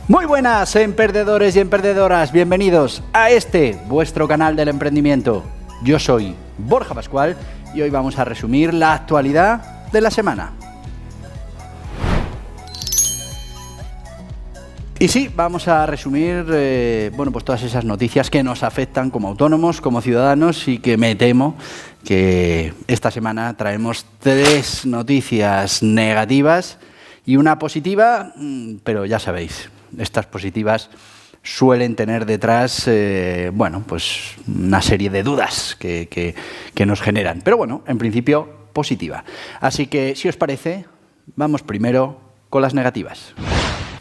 Muy buenas, emprendedores y emprendedoras, bienvenidos a vuestro canal del emprendimiento. Yo soy Borja Pascual y hoy vamos a resumir la actualidad de la semana. Y sí, vamos a resumir pues todas esas noticias que nos afectan como autónomos, como ciudadanos, y que me temo que esta semana traemos 3 noticias negativas y una positiva, pero ya sabéis, estas positivas suelen tener detrás pues una serie de dudas que nos generan. Pero bueno, en principio positiva. Así que, si os parece, vamos primero con las negativas.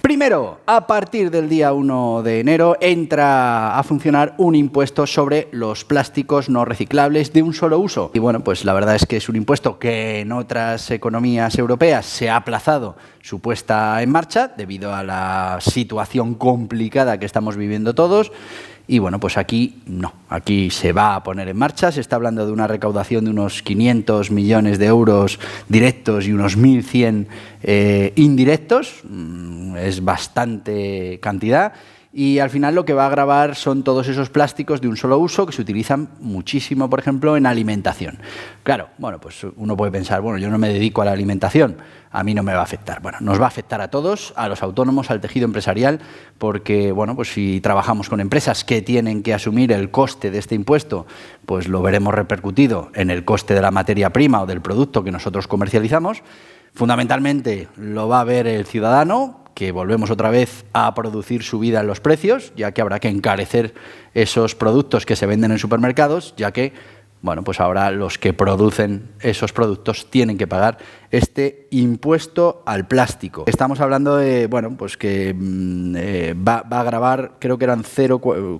Primero, a partir del día 1 de enero entra a funcionar un impuesto sobre los plásticos no reciclables de un solo uso. Y bueno, pues la verdad es que es un impuesto que en otras economías europeas se ha aplazado su puesta en marcha debido a la situación complicada que estamos viviendo todos. Y bueno, pues aquí no, aquí se va a poner en marcha. Se está hablando de una recaudación de unos 500 millones de euros directos y unos 1.100 indirectos. Es bastante cantidad. Y al final lo que va a gravar son todos esos plásticos de un solo uso que se utilizan muchísimo, por ejemplo, en alimentación. Claro, bueno, pues uno puede pensar, bueno, yo no me dedico a la alimentación, a mí no me va a afectar. Bueno, nos va a afectar a todos, a los autónomos, al tejido empresarial, porque, bueno, pues si trabajamos con empresas que tienen que asumir el coste de este impuesto, pues lo veremos repercutido en el coste de la materia prima o del producto que nosotros comercializamos. Fundamentalmente lo va a ver el ciudadano, que volvemos otra vez a producir subida en los precios, ya que habrá que encarecer esos productos que se venden en supermercados, ya que, bueno, pues ahora los que producen esos productos tienen que pagar este impuesto al plástico. Estamos hablando de, bueno, pues que va a gravar, creo que eran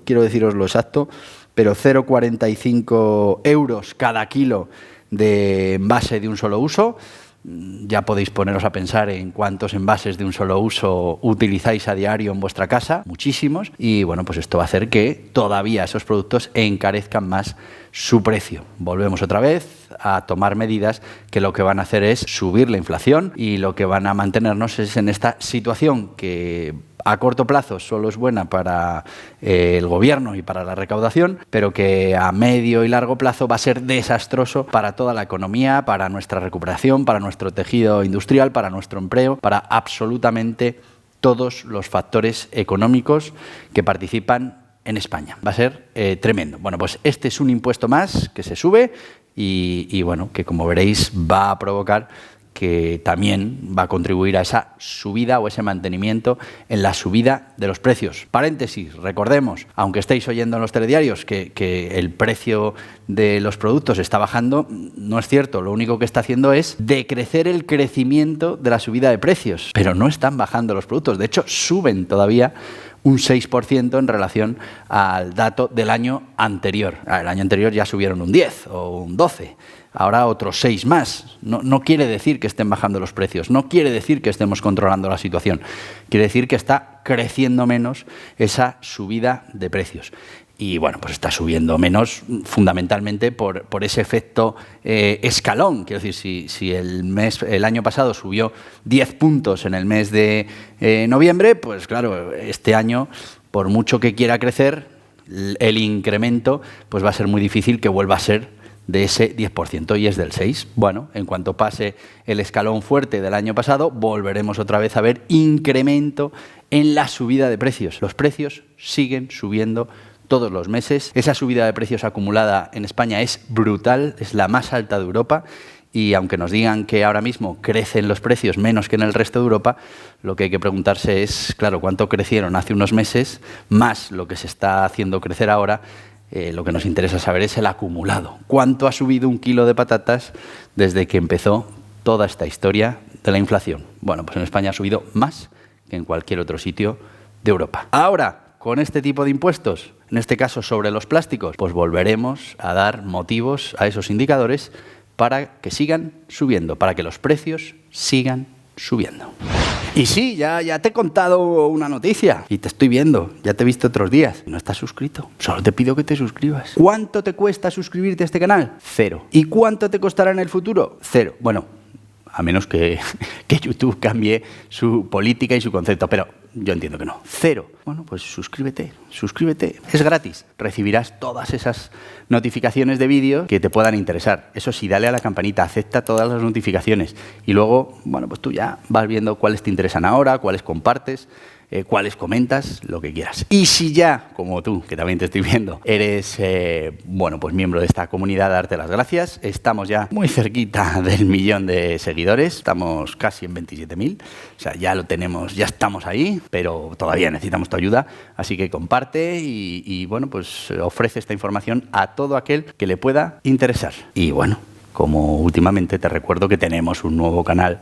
quiero deciros lo exacto, pero 0,45 euros cada kilo de envase de un solo uso. Ya podéis poneros a pensar en cuántos envases de un solo uso utilizáis a diario en vuestra casa, muchísimos, y bueno, pues esto va a hacer que todavía esos productos encarezcan más su precio. Volvemos otra vez a tomar medidas que lo que van a hacer es subir la inflación y lo que van a mantenernos es en esta situación que a corto plazo solo es buena para el gobierno y para la recaudación, pero que a medio y largo plazo va a ser desastroso para toda la economía, para nuestra recuperación, para nuestro tejido industrial, para nuestro empleo, para absolutamente todos los factores económicos que participan en España. Va a ser tremendo. Bueno, pues este es un impuesto más que se sube y bueno, que como veréis va a provocar que también va a contribuir a esa subida o ese mantenimiento en la subida de los precios. Paréntesis, recordemos, aunque estéis oyendo en los telediarios que el precio de los productos está bajando, no es cierto, lo único que está haciendo es decrecer el crecimiento de la subida de precios, pero no están bajando los productos, de hecho suben todavía un 6% en relación al dato del año anterior. El año anterior ya subieron un 10 o un 12. Ahora otros 6 más. No quiere decir que estén bajando los precios, no quiere decir que estemos controlando la situación, quiere decir que está creciendo menos esa subida de precios. Y bueno, pues está subiendo menos fundamentalmente por ese efecto escalón. Quiero decir, si el año pasado subió 10 puntos en el mes de noviembre, pues claro, este año, por mucho que quiera crecer, el incremento pues va a ser muy difícil que vuelva a ser de ese 10% y es del 6%. Bueno, en cuanto pase el escalón fuerte del año pasado, volveremos otra vez a ver incremento en la subida de precios. Los precios siguen subiendo todos los meses. Esa subida de precios acumulada en España es brutal, es la más alta de Europa. Y aunque nos digan que ahora mismo crecen los precios menos que en el resto de Europa, lo que hay que preguntarse es, claro, cuánto crecieron hace unos meses, más lo que se está haciendo crecer ahora. Lo que nos interesa saber es el acumulado. ¿Cuánto ha subido un kilo de patatas desde que empezó toda esta historia de la inflación? Bueno, pues en España ha subido más que en cualquier otro sitio de Europa. Ahora, con este tipo de impuestos, en este caso sobre los plásticos, pues volveremos a dar motivos a esos indicadores para que sigan subiendo, para que los precios sigan subiendo. Y sí, ya te he contado una noticia y te estoy viendo, ya te he visto otros días. No estás suscrito, solo te pido que te suscribas. ¿Cuánto te cuesta suscribirte a este canal? 0. ¿Y cuánto te costará en el futuro? 0. Bueno, a menos que YouTube cambie su política y su concepto, pero yo entiendo que no. 0. Bueno, pues suscríbete. Es gratis. Recibirás todas esas notificaciones de vídeo que te puedan interesar. Eso sí, dale a la campanita, acepta todas las notificaciones y luego, bueno, pues tú ya vas viendo cuáles te interesan ahora, cuáles compartes, cuáles comentas, lo que quieras. Y si ya, como tú, que también te estoy viendo, eres, bueno, pues miembro de esta comunidad, darte las gracias. Estamos ya muy cerquita del 1.000.000 de seguidores, estamos casi en 27.000, o sea, ya lo tenemos, ya estamos ahí, pero todavía necesitamos tu ayuda, así que comparte y bueno, pues ofrece esta información a todo aquel que le pueda interesar. Y bueno, como últimamente te recuerdo que tenemos un nuevo canal,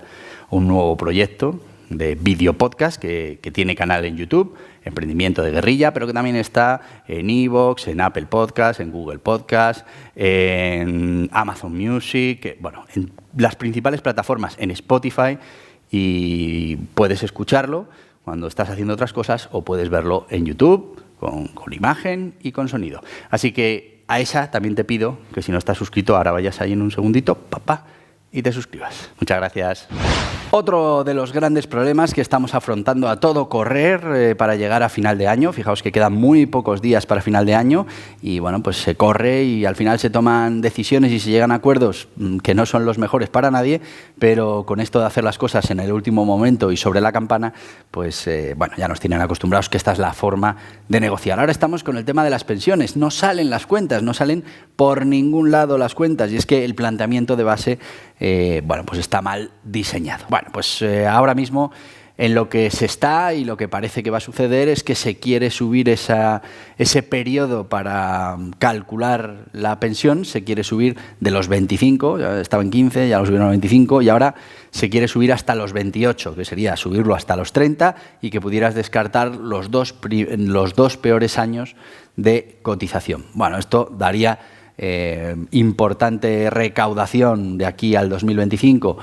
un nuevo proyecto de vídeo podcast que tiene canal en YouTube, Emprendimiento de Guerrilla, pero que también está en iVoox, en Apple Podcast, en Google Podcast, en Amazon Music, bueno, en las principales plataformas, en Spotify, y puedes escucharlo cuando estás haciendo otras cosas o puedes verlo en YouTube con imagen y con sonido. Así que a esa también te pido que si no estás suscrito, ahora vayas ahí en un segundito, y te suscribas. Muchas gracias. Otro de los grandes problemas que estamos afrontando a todo correr para llegar a final de año. Fijaos que quedan muy pocos días para final de año y bueno, pues se corre y al final se toman decisiones y se llegan a acuerdos que no son los mejores para nadie, pero con esto de hacer las cosas en el último momento y sobre la campana, pues bueno, ya nos tienen acostumbrados que esta es la forma de negociar. Ahora estamos con el tema de las pensiones. No salen las cuentas, no salen por ningún lado las cuentas y es que el planteamiento de base bueno, pues está mal diseñado. Bueno, pues ahora mismo en lo que se está y lo que parece que va a suceder es que se quiere subir ese periodo para calcular la pensión, se quiere subir de los 25, ya estaba en 15, ya lo subieron a 25 y ahora se quiere subir hasta los 28, que sería subirlo hasta los 30 y que pudieras descartar los dos peores años de cotización. Bueno, esto daría importante recaudación de aquí al 2025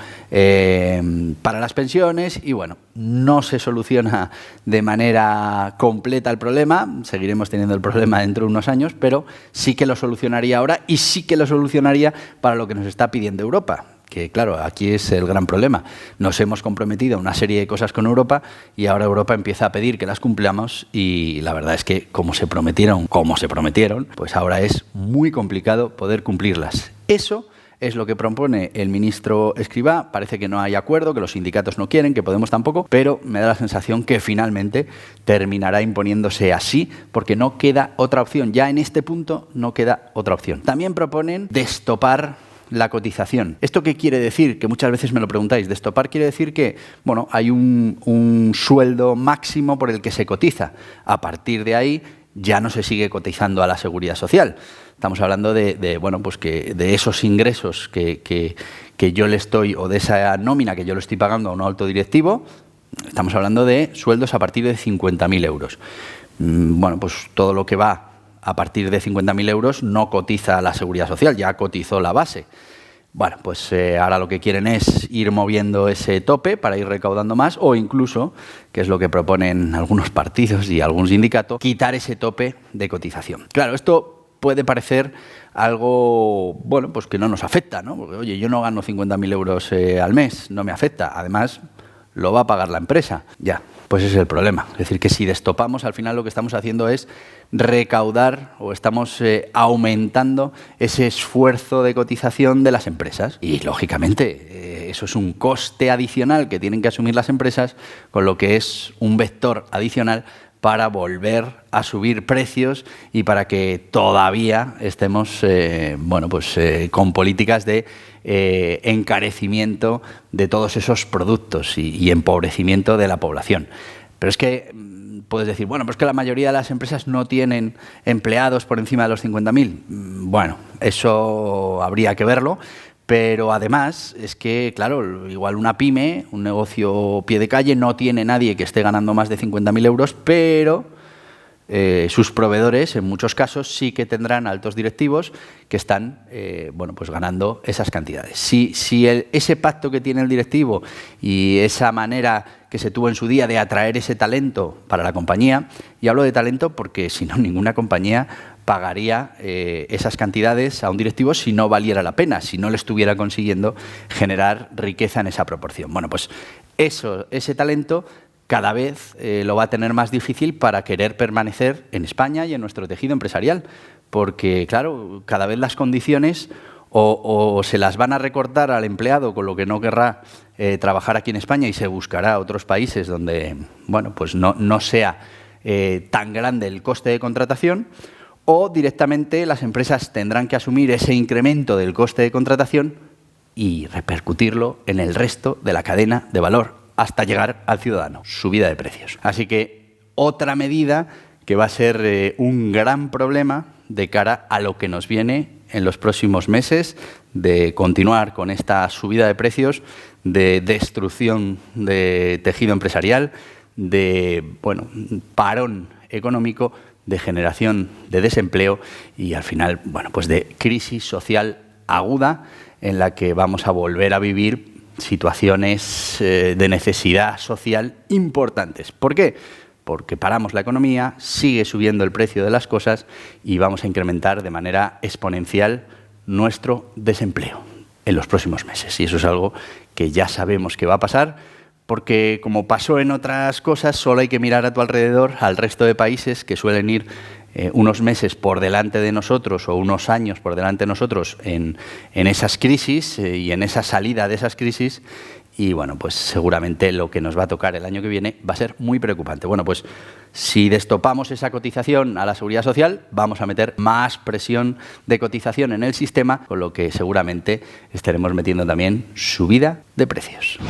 para las pensiones y bueno, no se soluciona de manera completa el problema, seguiremos teniendo el problema dentro de unos años, pero sí que lo solucionaría ahora y sí que lo solucionaría para lo que nos está pidiendo Europa. Que claro, aquí es el gran problema. Nos hemos comprometido a una serie de cosas con Europa y ahora Europa empieza a pedir que las cumplamos y la verdad es que como se prometieron, pues ahora es muy complicado poder cumplirlas. Eso es lo que propone el ministro Escrivá. Parece que no hay acuerdo, que los sindicatos no quieren, que Podemos tampoco, pero me da la sensación que finalmente terminará imponiéndose así porque no queda otra opción. Ya en este punto no queda otra opción. También proponen destopar la cotización. ¿Esto qué quiere decir? Que muchas veces me lo preguntáis. Destopar quiere decir que, bueno, hay un sueldo máximo por el que se cotiza. A partir de ahí ya no se sigue cotizando a la Seguridad Social. Estamos hablando bueno, pues que de esos ingresos que yo le estoy, o de esa nómina que yo le estoy pagando a un alto directivo, estamos hablando de sueldos a partir de 50.000 euros. Bueno, pues todo lo que va a partir de 50.000 euros no cotiza a la Seguridad Social, ya cotizó la base. Bueno, pues ahora lo que quieren es ir moviendo ese tope para ir recaudando más o incluso, que es lo que proponen algunos partidos y algún sindicato, quitar ese tope de cotización. Claro, esto puede parecer algo, bueno, pues que no nos afecta, ¿no? Porque, oye, yo no gano 50.000 euros al mes, no me afecta. Además, lo va a pagar la empresa. Ya, pues ese es el problema. Es decir, que si destopamos, al final lo que estamos haciendo es recaudar o estamos aumentando ese esfuerzo de cotización de las empresas. Y, lógicamente, eso es un coste adicional que tienen que asumir las empresas, con lo que es un vector adicional para volver a subir precios y para que todavía estemos bueno, pues, con políticas de encarecimiento de todos esos productos y empobrecimiento de la población. Pero es que puedes decir, bueno, pues que la mayoría de las empresas no tienen empleados por encima de los 50.000. Bueno, eso habría que verlo. Pero además es que, claro, igual una pyme, un negocio pie de calle, no tiene nadie que esté ganando más de 50.000 euros, pero sus proveedores, en muchos casos, sí que tendrán altos directivos que están pues ganando esas cantidades. Si ese pacto que tiene el directivo y esa manera que se tuvo en su día de atraer ese talento para la compañía, y hablo de talento porque si no, ninguna compañía pagaría esas cantidades a un directivo si no valiera la pena, si no le estuviera consiguiendo generar riqueza en esa proporción. Bueno, pues ese talento cada vez lo va a tener más difícil para querer permanecer en España y en nuestro tejido empresarial, porque, claro, cada vez las condiciones o se las van a recortar al empleado, con lo que no querrá trabajar aquí en España y se buscará otros países donde, bueno, pues no sea tan grande el coste de contratación, o directamente las empresas tendrán que asumir ese incremento del coste de contratación y repercutirlo en el resto de la cadena de valor, hasta llegar al ciudadano, subida de precios. Así que otra medida que va a ser un gran problema de cara a lo que nos viene en los próximos meses, de continuar con esta subida de precios, de destrucción de tejido empresarial, de parón económico, de generación de desempleo y al final pues de crisis social aguda en la que vamos a volver a vivir situaciones de necesidad social importantes. ¿Por qué? Porque paramos la economía, sigue subiendo el precio de las cosas y vamos a incrementar de manera exponencial nuestro desempleo en los próximos meses. Y eso es algo que ya sabemos que va a pasar, porque como pasó en otras cosas, solo hay que mirar a tu alrededor al resto de países que suelen ir unos meses por delante de nosotros o unos años por delante de nosotros en esas crisis y en esa salida de esas crisis. Y bueno, pues seguramente lo que nos va a tocar el año que viene va a ser muy preocupante. Bueno, pues si destopamos esa cotización a la Seguridad Social, vamos a meter más presión de cotización en el sistema, con lo que seguramente estaremos metiendo también subida de precios.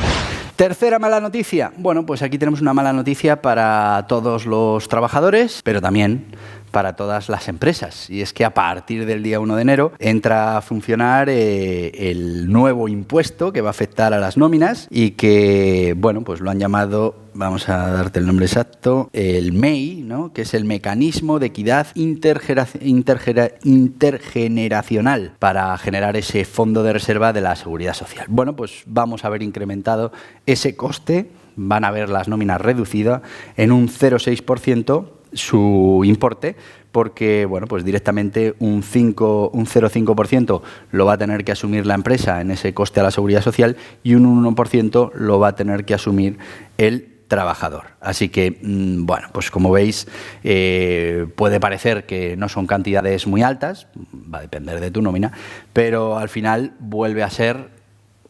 Tercera mala noticia. Bueno, pues aquí tenemos una mala noticia para todos los trabajadores, pero también para todas las empresas. Y es que a partir del día 1 de enero entra a funcionar el nuevo impuesto que va a afectar a las nóminas y que, bueno, pues lo han llamado, vamos a darte el nombre exacto, el MEI, ¿no? Que es el Mecanismo de Equidad Intergeneracional para generar ese fondo de reserva de la Seguridad Social. Bueno, pues vamos a ver incrementado ese coste, van a ver las nóminas reducidas en un 0,6%, su importe, porque bueno, pues directamente un 0,5% lo va a tener que asumir la empresa en ese coste a la Seguridad Social y un 1% lo va a tener que asumir el trabajador. Así que, bueno, pues como veis, puede parecer que no son cantidades muy altas, va a depender de tu nómina, pero al final vuelve a ser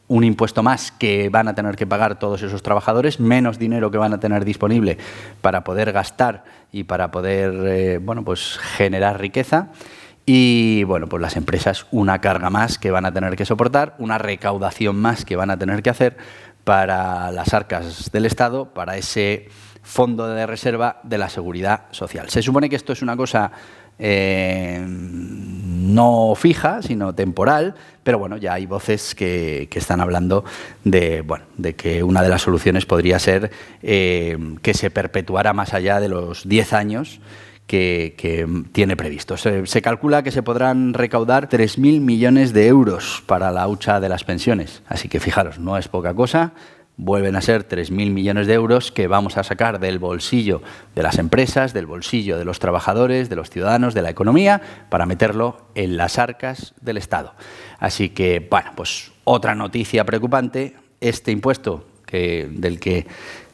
un impuesto más que van a tener que pagar todos esos trabajadores, menos dinero que van a tener disponible para poder gastar y para poder pues generar riqueza. Y bueno, pues las empresas una carga más que van a tener que soportar, una recaudación más que van a tener que hacer para las arcas del Estado, para ese fondo de reserva de la Seguridad Social. Se supone que esto es una cosa no fija, sino temporal, pero bueno, ya hay voces que están hablando de que una de las soluciones podría ser que se perpetuara más allá de los 10 años que tiene previsto. Se calcula que se podrán recaudar 3.000 millones de euros para la hucha de las pensiones. Así que fijaros, no es poca cosa. Vuelven a ser 3.000 millones de euros que vamos a sacar del bolsillo de las empresas, del bolsillo de los trabajadores, de los ciudadanos, de la economía, para meterlo en las arcas del Estado. Así que, bueno, pues otra noticia preocupante, este impuesto del que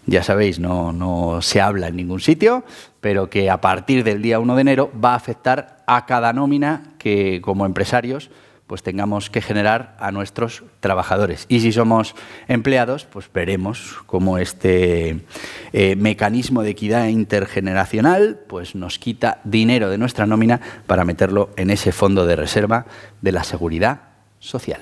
ya sabéis, no se habla en ningún sitio, pero que a partir del día 1 de enero va a afectar a cada nómina que como empresarios pues tengamos que generar a nuestros trabajadores. Y si somos empleados, pues veremos cómo este mecanismo de equidad intergeneracional pues nos quita dinero de nuestra nómina para meterlo en ese fondo de reserva de la Seguridad Social.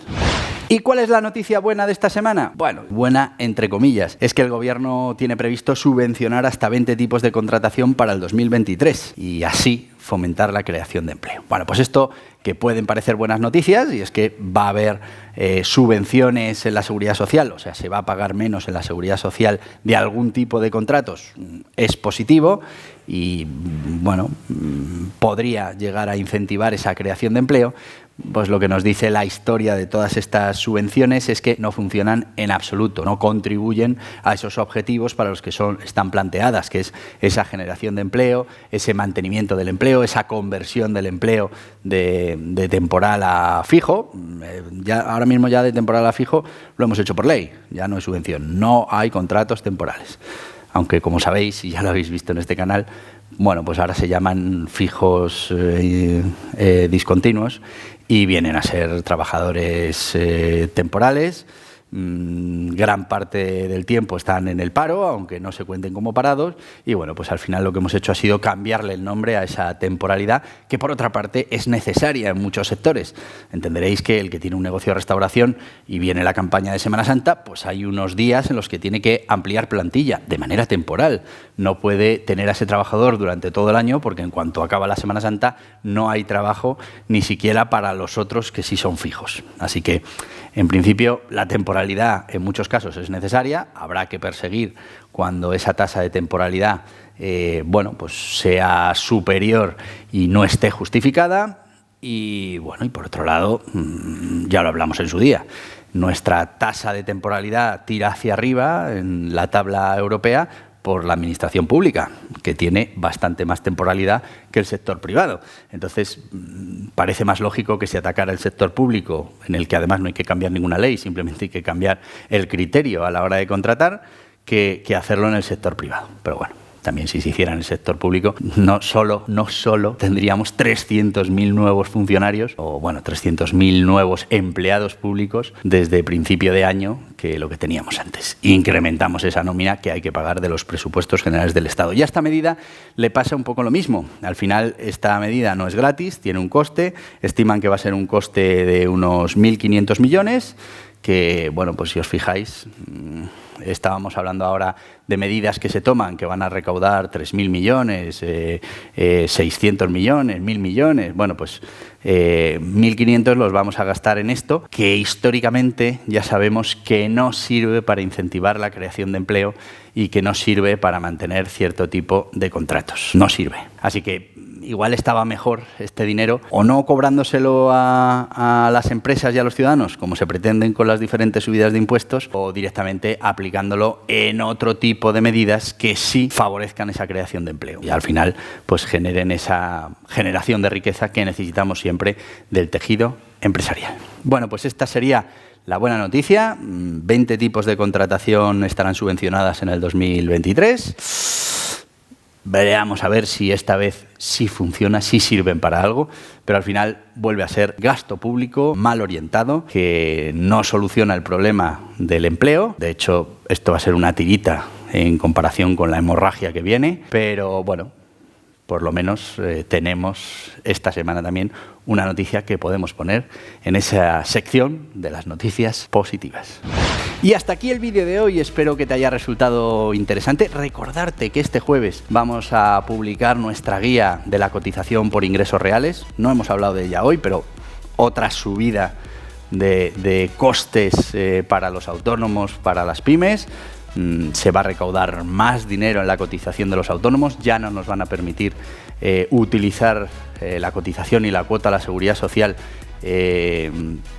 ¿Y cuál es la noticia buena de esta semana? Bueno, buena entre comillas. Es que el Gobierno tiene previsto subvencionar hasta 20 tipos de contratación para el 2023 y así fomentar la creación de empleo. Bueno, pues esto que pueden parecer buenas noticias, y es que va a haber subvenciones en la seguridad social, o sea, se va a pagar menos en la seguridad social de algún tipo de contratos, es positivo y, bueno, podría llegar a incentivar esa creación de empleo. Pues lo que nos dice la historia de todas estas subvenciones es que no funcionan en absoluto, no contribuyen a esos objetivos para los que están planteadas, que es esa generación de empleo, ese mantenimiento del empleo, esa conversión del empleo de temporal a fijo. Ahora mismo ya de temporal a fijo lo hemos hecho por ley, ya no es subvención, no hay contratos temporales. Aunque, como sabéis, y ya lo habéis visto en este canal, bueno, pues ahora se llaman fijos discontinuos y vienen a ser trabajadores temporales. Gran parte del tiempo están en el paro, aunque no se cuenten como parados, y bueno, pues al final lo que hemos hecho ha sido cambiarle el nombre a esa temporalidad, que por otra parte es necesaria en muchos sectores. Entenderéis que el que tiene un negocio de restauración y viene la campaña de Semana Santa, pues hay unos días en los que tiene que ampliar plantilla de manera temporal. No puede tener a ese trabajador durante todo el año, porque en cuanto acaba la Semana Santa no hay trabajo ni siquiera para los otros que sí son fijos. Así que, en principio, la temporalidad en muchos casos es necesaria. Habrá que perseguir cuando esa tasa de temporalidad bueno, pues sea superior y no esté justificada. Y bueno, y por otro lado, ya lo hablamos en su día, nuestra tasa de temporalidad tira hacia arriba en la tabla europea por la administración pública, que tiene bastante más temporalidad que el sector privado. Entonces, parece más lógico que se atacara el sector público, en el que además no hay que cambiar ninguna ley, simplemente hay que cambiar el criterio a la hora de contratar, que hacerlo en el sector privado. Pero bueno, también si se hiciera en el sector público, no solo tendríamos 300.000 nuevos funcionarios, o bueno, 300.000 nuevos empleados públicos desde principio de año que lo que teníamos antes. Incrementamos esa nómina que hay que pagar de los presupuestos generales del Estado. Y a esta medida le pasa un poco lo mismo. Al final, esta medida no es gratis, tiene un coste. Estiman que va a ser un coste de unos 1.500 millones, que, bueno, pues si os fijáis, estábamos hablando ahora de medidas que se toman, que van a recaudar 3.000 millones, 600 millones, 1.000 millones. Bueno, pues 1.500 los vamos a gastar en esto, que históricamente ya sabemos que no sirve para incentivar la creación de empleo y que no sirve para mantener cierto tipo de contratos. No sirve. Así que igual estaba mejor este dinero o no cobrándoselo a las empresas y a los ciudadanos, como se pretenden con las diferentes subidas de impuestos, o directamente aplicándolo en otro tipo de medidas que sí favorezcan esa creación de empleo y al final pues generen esa generación de riqueza que necesitamos siempre del tejido empresarial. Bueno, pues esta sería la buena noticia. 20 tipos de contratación estarán subvencionadas en el 2023. Veremos a ver si esta vez sí funciona, sí sirven para algo, pero al final vuelve a ser gasto público mal orientado, que no soluciona el problema del empleo. De hecho, esto va a ser una tirita en comparación con la hemorragia que viene, pero bueno, por lo menos tenemos esta semana también una noticia que podemos poner en esa sección de las noticias positivas. Y hasta aquí el vídeo de hoy, espero que te haya resultado interesante. Recordarte que este jueves vamos a publicar nuestra guía de la cotización por ingresos reales. No hemos hablado de ella hoy, pero otra subida de costes para los autónomos, para las pymes. Se va a recaudar más dinero en la cotización de los autónomos, ya no nos van a permitir utilizar la cotización y la cuota a la seguridad social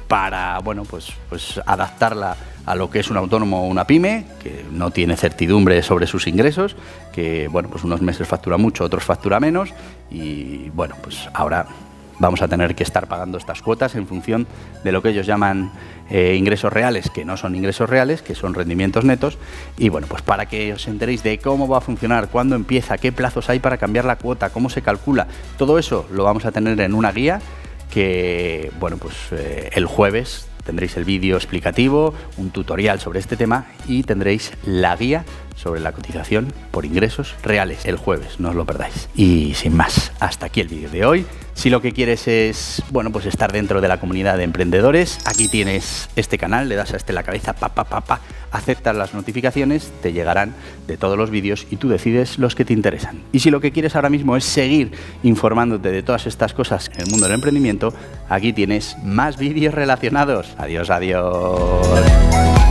para, bueno, pues adaptarla a lo que es un autónomo o una pyme, que no tiene certidumbre sobre sus ingresos, que, bueno, pues unos meses factura mucho, otros factura menos, y bueno, pues ahora vamos a tener que estar pagando estas cuotas en función de lo que ellos llaman ingresos reales, que no son ingresos reales, que son rendimientos netos. Y bueno, pues para que os enteréis de cómo va a funcionar, cuándo empieza, qué plazos hay para cambiar la cuota, cómo se calcula, todo eso lo vamos a tener en una guía que, bueno, pues el jueves tendréis el vídeo explicativo, un tutorial sobre este tema y tendréis la guía sobre la cotización por ingresos reales el jueves, no os lo perdáis. Y sin más, hasta aquí el vídeo de hoy. Si lo que quieres es, bueno, pues estar dentro de la comunidad de emprendedores, aquí tienes este canal, le das a la cabeza, aceptas las notificaciones, te llegarán de todos los vídeos y tú decides los que te interesan. Y si lo que quieres ahora mismo es seguir informándote de todas estas cosas en el mundo del emprendimiento, aquí tienes más vídeos relacionados. Adiós, adiós.